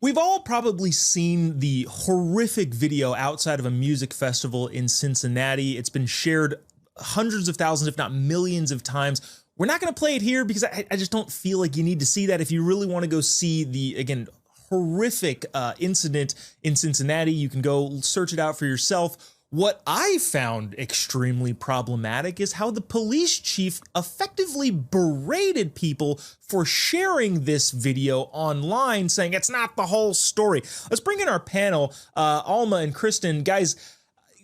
We've all probably seen the horrific video outside of a music festival in Cincinnati. It's been shared hundreds of thousands, if not millions of times. We're not going to play it here because I just don't feel like you need to see that. If you really want to go see the, again, horrific incident in Cincinnati, you can go search it out for yourself. What I found extremely problematic is how the police chief effectively berated people for sharing this video online, saying it's not the whole story. Let's bring in our panel, Alma and Kristin. Guys,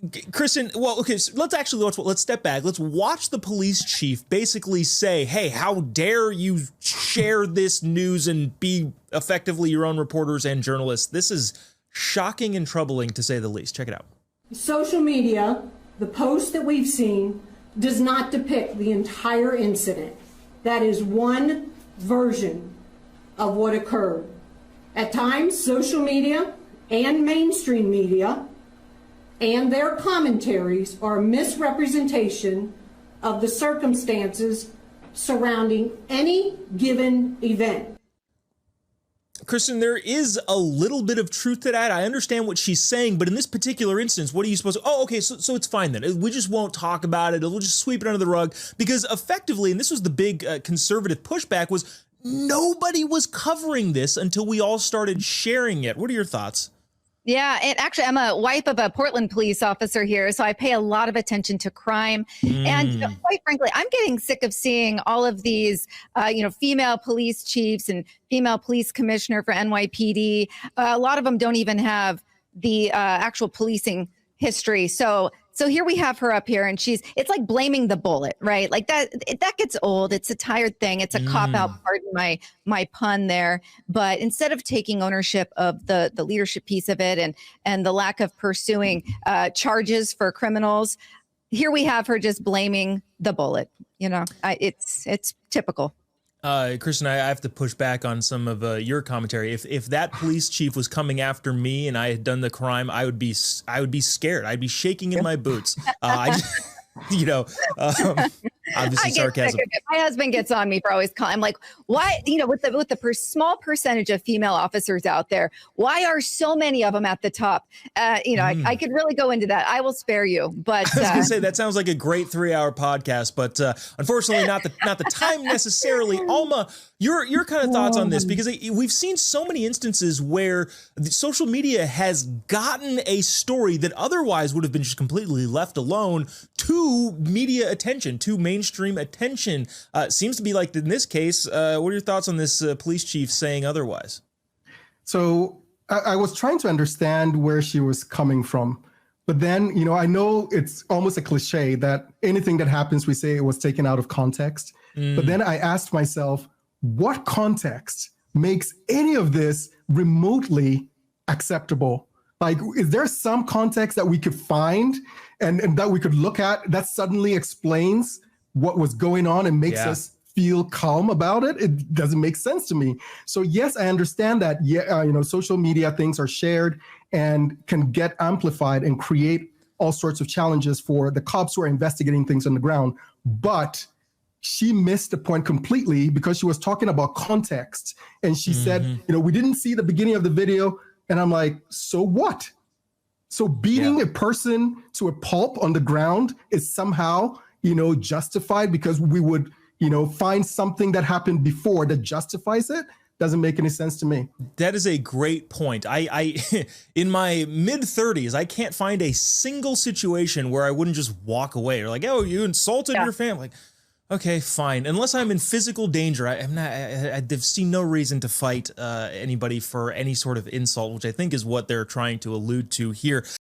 Kristin, well, okay, so let's step back. Let's watch the police chief basically say, hey, how dare you share this news and be effectively your own reporters and journalists. This is shocking and troubling, to say the least. Check it out. Social media, the post that we've seen, does not depict the entire incident. That is one version of what occurred. At times, social media and mainstream media and their commentaries are a misrepresentation of the circumstances surrounding any given event. Kristin, there is a little bit of truth to that. I understand what she's saying, but in this particular instance, what are you supposed to, oh, okay, so it's fine then. We just won't talk about it. We'll just sweep it under the rug, because effectively, and this was the big conservative pushback, was nobody was covering this until we all started sharing it. What are your thoughts? Yeah, actually, I'm a wife of a Portland police officer here, so I pay a lot of attention to crime. And quite frankly, I'm getting sick of seeing all of these, female police chiefs and female police commissioner for NYPD. A lot of them don't even have the actual policing history. So here we have her up here, and it's like blaming the bullet, right? Like that gets old. It's a tired thing. It's a cop-out, pardon my pun there. But instead of taking ownership of the leadership piece of it and the lack of pursuing charges for criminals, here we have her just blaming the bullet. It's typical. Kristin, I have to push back on some of your commentary. If that police chief was coming after me and I had done the crime, I would be scared. I'd be shaking in my boots. Obviously sarcasm. My husband gets on me for always calling. I'm like, why, with the small percentage of female officers out there, why are so many of them at the top? I could really go into that. I will spare you. But I was gonna say, that sounds like a great 3-hour podcast, but unfortunately not the time necessarily. Alma, your kind of thoughts on this, because we've seen so many instances where the social media has gotten a story that otherwise would have been just completely left alone to media attention, to mainstream attention. Seems to be like in this case. What are your thoughts on this police chief saying otherwise? So I was trying to understand where she was coming from. But then, I know it's almost a cliche that anything that happens, we say it was taken out of context. But then I asked myself, what context makes any of this remotely acceptable? Like, is there some context that we could find and that we could look at that suddenly explains what was going on and makes us feel calm about it? It doesn't make sense to me. So yes, I understand that, social media things are shared and can get amplified and create all sorts of challenges for the cops who are investigating things on the ground. But she missed the point completely because she was talking about context. And she said, we didn't see the beginning of the video. And I'm like, so what? So beating a person to a pulp on the ground is somehow, justified because we would, find something that happened before that justifies it? Doesn't make any sense to me. That is a great point. I in my mid-30s, I can't find a single situation where I wouldn't just walk away. Or like, oh, you insulted your family. Okay, fine. Unless I'm in physical danger, I've seen no reason to fight anybody for any sort of insult, which I think is what they're trying to allude to here.